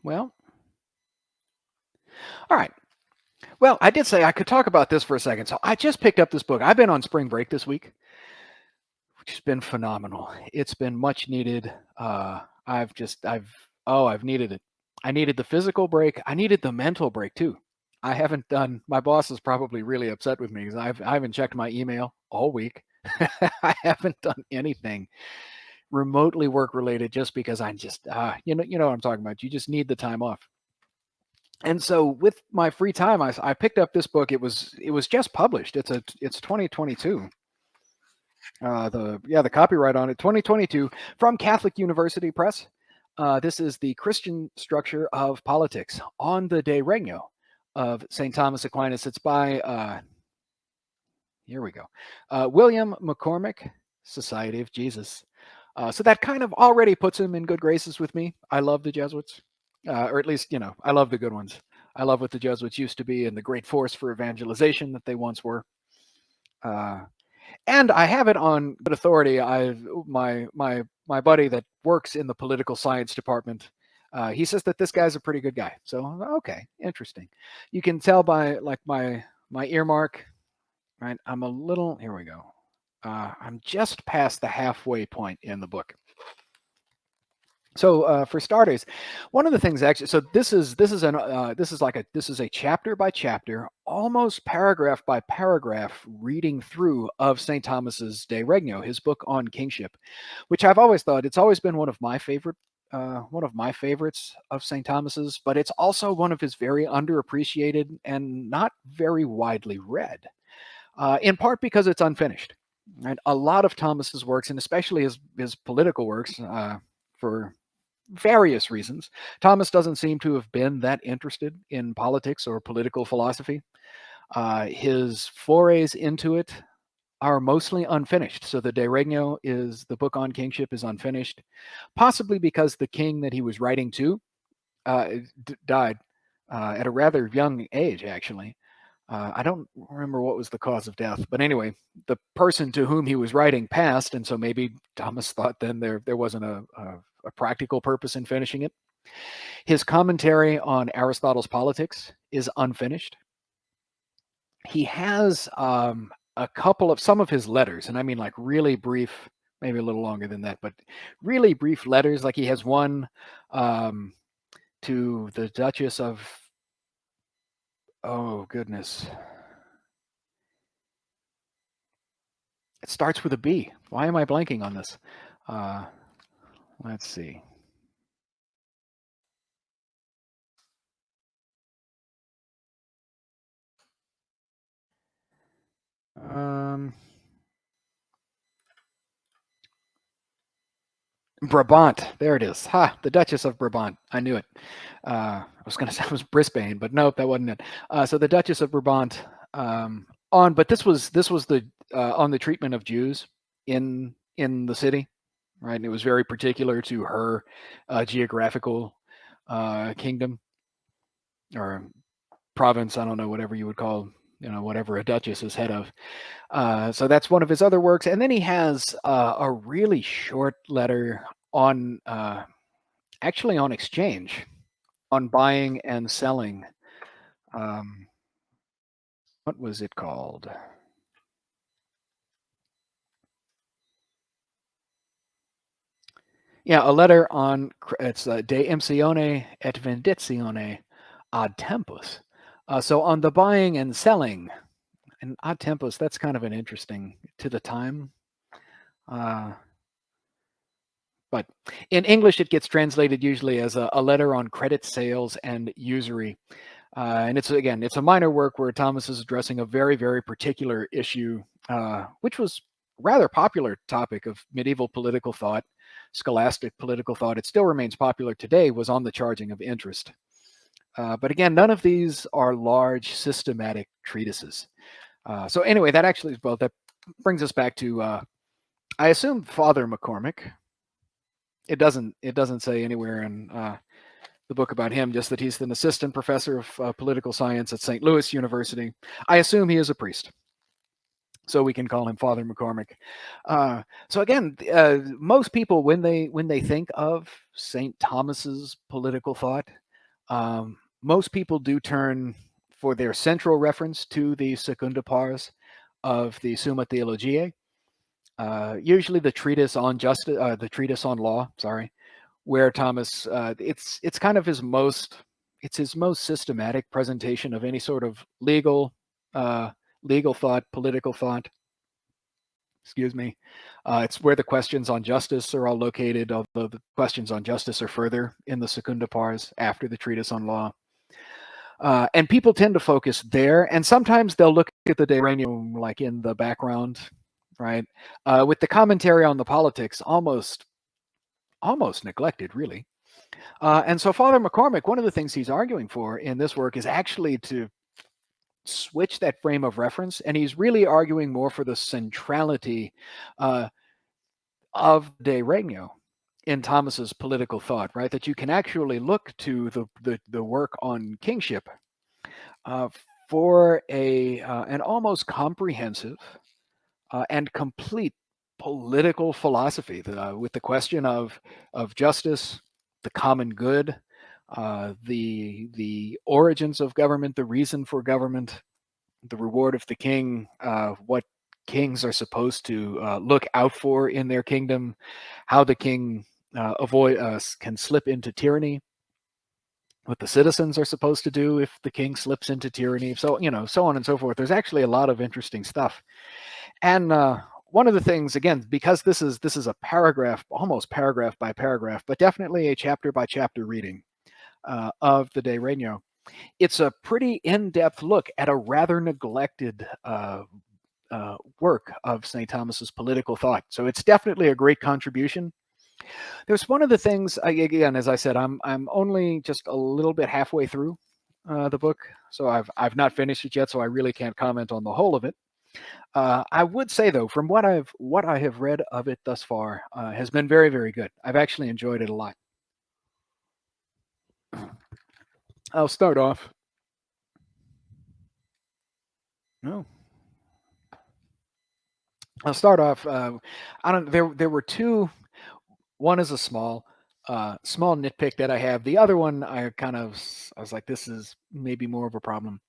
Well, all right. Well, I did say I could talk about this for a second. So I just picked up this book. I've been on spring break this week, which has been phenomenal. It's been much needed. I've needed it. I needed the physical break. I needed the mental break too. I haven't done. My boss is probably really upset with me because I haven't checked my email all week. I haven't done anything remotely work related just because I just you know what I'm talking about. You just need the time off. And so with my free time, I picked up this book. It was just published. It's 2022. The copyright on it 2022 from Catholic University Press. This is the Christian structure of politics on the De Regno of St. Thomas Aquinas. It's by here we go, William McCormick, Society of Jesus. So that kind of already puts him in good graces with me. I love the Jesuits, or at least I love the good ones. I love what the Jesuits used to be and the great force for evangelization that they once were. Uh, and I have it on good authority. My buddy that works in the political science department. He says that this guy's a pretty good guy. So okay, interesting. You can tell by like my earmark, right? I'm a little. Here we go. I'm just past the halfway point in the book. So for starters, one of the things actually, so this is a chapter by chapter, almost paragraph by paragraph reading through of St. Thomas's De Regno, his book on kingship, which I've always thought it's always been one of my favorites of St. Thomas's, but it's also one of his very underappreciated and not very widely read, in part because it's unfinished. Right? A lot of Thomas's works, and especially his political works, for various reasons. Thomas doesn't seem to have been that interested in politics or political philosophy. His forays into it are mostly unfinished. So the De Regno is the book on kingship is unfinished, possibly because the king that he was writing to uh, died at a rather young age, actually. I don't remember what was the cause of death, but anyway, the person to whom he was writing passed, and so maybe Thomas thought then there wasn't a practical purpose in finishing it. His commentary on Aristotle's Politics is unfinished. He has a couple of some of his letters, and I mean like really brief, maybe a little longer than that, but really brief letters. Like he has one um, to the Duchess of, oh goodness, it starts with a B. Why am I blanking on this? Uh, let's see. Um, Brabant. There it is. Ha, the Duchess of Brabant. I knew it. I was going to say it was Brisbane, but nope, that wasn't it. So the Duchess of Brabant but this was the on the treatment of Jews in the city, right? And it was very particular to her geographical kingdom or province. I don't know, whatever you would call whatever a duchess is head of. So that's one of his other works, and then he has a really short letter on actually on exchange, on buying and selling. Um, what was it called? Yeah, a letter on it's De Emsione et Vendizione ad Tempus. So on the buying and selling, and ad tempus, that's kind of an interesting to the time. Uh, but in English, it gets translated usually as a letter on credit sales and usury. And it's a minor work where Thomas is addressing a very, very particular issue, which was rather popular topic of medieval political thought, scholastic political thought. It still remains popular today, was on the charging of interest. But again, none of these are large systematic treatises. So anyway, that brings us back to I assume Father McCormick. It doesn't say anywhere in the book about him, just that he's an assistant professor of political science at St. Louis University. I assume he is a priest, so we can call him Father McCormick. So again, most people when they think of St. Thomas's political thought, Most people do turn for their central reference to the secunda pars of the Summa Theologiae, usually the treatise on justice, the treatise on law. Sorry, where Thomas, it's kind of his most systematic presentation of any sort of legal thought, political thought. Excuse me. It's where the questions on justice are all located, although the questions on justice are further in the secunda pars after the treatise on law. And people tend to focus there, and sometimes they'll look at the De Regno like in the background, right? With the commentary on the politics almost neglected, really. And so Father McCormick, one of the things he's arguing for in this work is actually to switch that frame of reference, and he's really arguing more for the centrality of De Regno in Thomas's political thought, right? That you can actually look to the work on kingship uh, for an almost comprehensive and complete political philosophy with the question of justice, the common good, the origins of government, the reason for government, the reward of the king, what kings are supposed to look out for in their kingdom, how the king can slip into tyranny, what the citizens are supposed to do if the king slips into tyranny, so so on and so forth. There's actually a lot of interesting stuff. And one of the things, again, because this is a paragraph, almost paragraph by paragraph, but definitely a chapter by chapter reading of the De Regno, it's a pretty in-depth look at a rather neglected work of St. Thomas's political thought. So it's definitely a great contribution. There's one of the things, again, as I said, I'm only just a little bit halfway through the book, so I've not finished it yet, so I really can't comment on the whole of it. I would say, though, from what I have read of it thus far, has been very, very good. I've actually enjoyed it a lot. I'll start off. No, I'll start off. I don't. There were two. One is a small nitpick that I have. The other one, I was like, this is maybe more of a problem.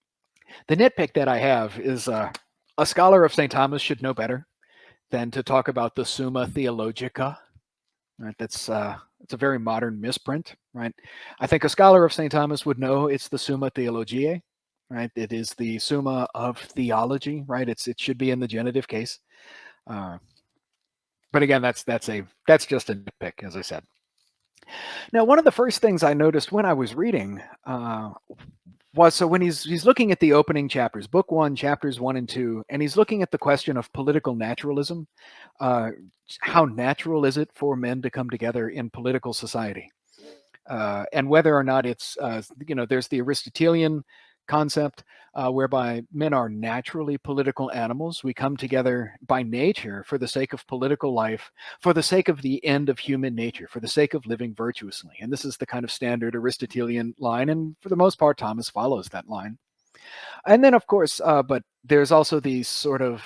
The nitpick that I have is a scholar of St. Thomas should know better than to talk about the Summa Theologica. Right, that's it's a very modern misprint, right? I think a scholar of St. Thomas would know it's the Summa Theologiae, right? It is the Summa of theology, right? It should be in the genitive case. But again, that's just a nitpick, as I said. Now, one of the first things I noticed when I was reading was, so when he's looking at the opening chapters, book 1, chapters 1 and 2, and he's looking at the question of political naturalism. How natural is it for men to come together in political society? And whether or not it's, there's the Aristotelian concept whereby men are naturally political animals. We come together by nature for the sake of political life, for the sake of the end of human nature, for the sake of living virtuously. And this is the kind of standard Aristotelian line. And for the most part, Thomas follows that line. And then, of course, but there's also the sort of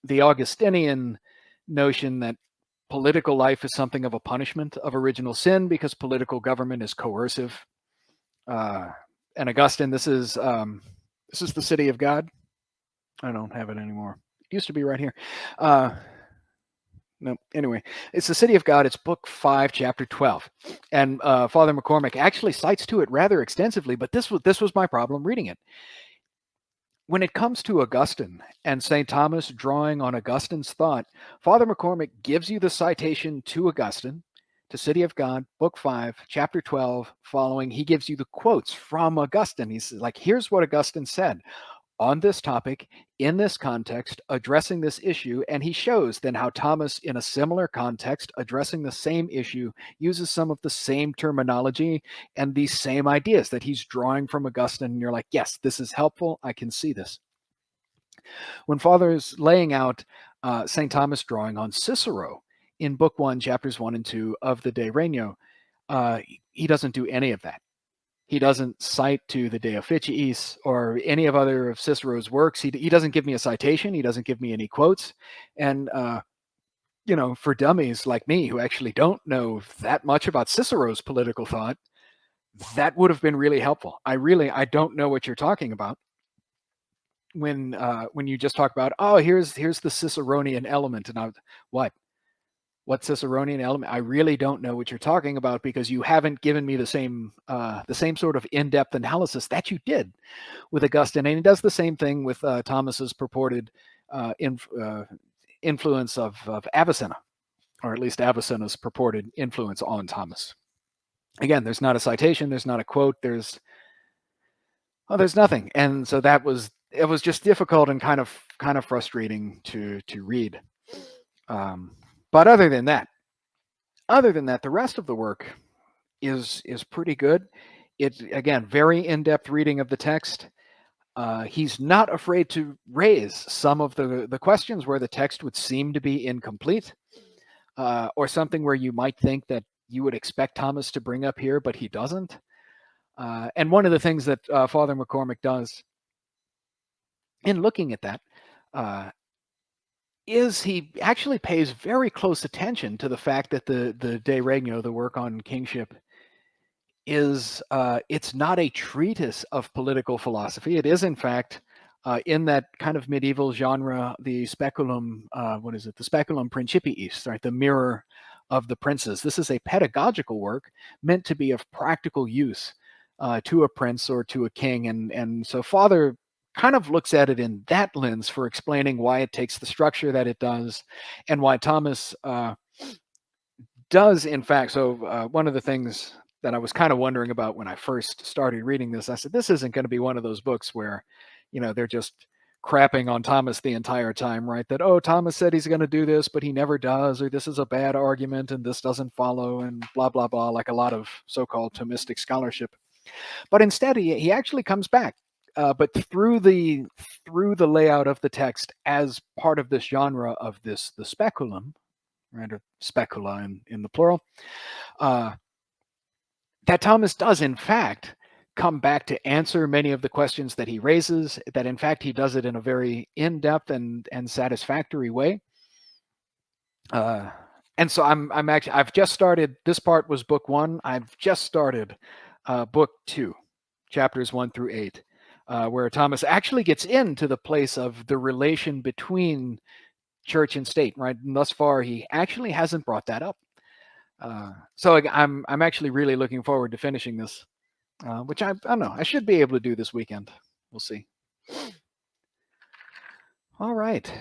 the Augustinian notion that political life is something of a punishment of original sin because political government is coercive. And Augustine, this is the City of God. I don't have it anymore. It used to be right here. No, anyway, it's the City of God. It's book 5, chapter 12, and Father McCormick actually cites to it rather extensively. But this was my problem reading it. When it comes to Augustine and St. Thomas drawing on Augustine's thought, Father McCormick gives you the citation to Augustine, to City of God, book 5, chapter 12, following. He gives you the quotes from Augustine. He's like, here's what Augustine said on this topic, in this context, addressing this issue. And he shows then how Thomas, in a similar context, addressing the same issue, uses some of the same terminology and these same ideas that he's drawing from Augustine. And you're like, yes, this is helpful. I can see this. When Father is laying out St. Thomas drawing on Cicero in book 1, chapters 1 and 2 of the De Regno, he doesn't do any of that. He doesn't cite to the De Officiis or any of other of Cicero's works. He doesn't give me a citation. He doesn't give me any quotes. And, for dummies like me who actually don't know that much about Cicero's political thought, that would have been really helpful. I don't know what you're talking about when you just talk about, oh, here's the Ciceronian element, and what what Ciceronian element? I really don't know what you're talking about because you haven't given me the same sort of in-depth analysis that you did with Augustine, and he does the same thing with Thomas's purported influence of Avicenna, or at least Avicenna's purported influence on Thomas. Again, there's not a citation, there's not a quote, there's nothing, and so it was just difficult and kind of frustrating to read. But other than that, the rest of the work is pretty good. It's again very in-depth reading of the text. He's not afraid to raise some of the questions where the text would seem to be incomplete, or something where you might think that you would expect Thomas to bring up here, but he doesn't. And one of the things that Father McCormick does in looking at that is he actually pays very close attention to the fact that the De Regno, the work on kingship, is it's not a treatise of political philosophy. It is, in fact, in that kind of medieval genre, the speculum, what is it? The speculum principiis, right? The mirror of the princes. This is a pedagogical work meant to be of practical use to a prince or to a king, and so Father kind of looks at it in that lens for explaining why it takes the structure that it does, and why Thomas does in fact. So one of the things that I was kind of wondering about when I first started reading this, I said, this isn't going to be one of those books where, they're just crapping on Thomas the entire time, right? That, oh, Thomas said he's going to do this, but he never does, or this is a bad argument and this doesn't follow, and blah, blah, blah, like a lot of so-called Thomistic scholarship. But instead, he actually comes back, but through the layout of the text as part of this genre of the speculum, right, or specula in the plural, that Thomas does, in fact, come back to answer many of the questions that he raises, that, in fact, he does it in a very in-depth and satisfactory way. And so I've just started, this part was book 1. I've just started book 2, chapters 1 through 8, where Thomas actually gets into the place of the relation between church and state, right? And thus far, he actually hasn't brought that up. So I'm actually really looking forward to finishing this, which I don't know. I should be able to do this weekend. We'll see. All right.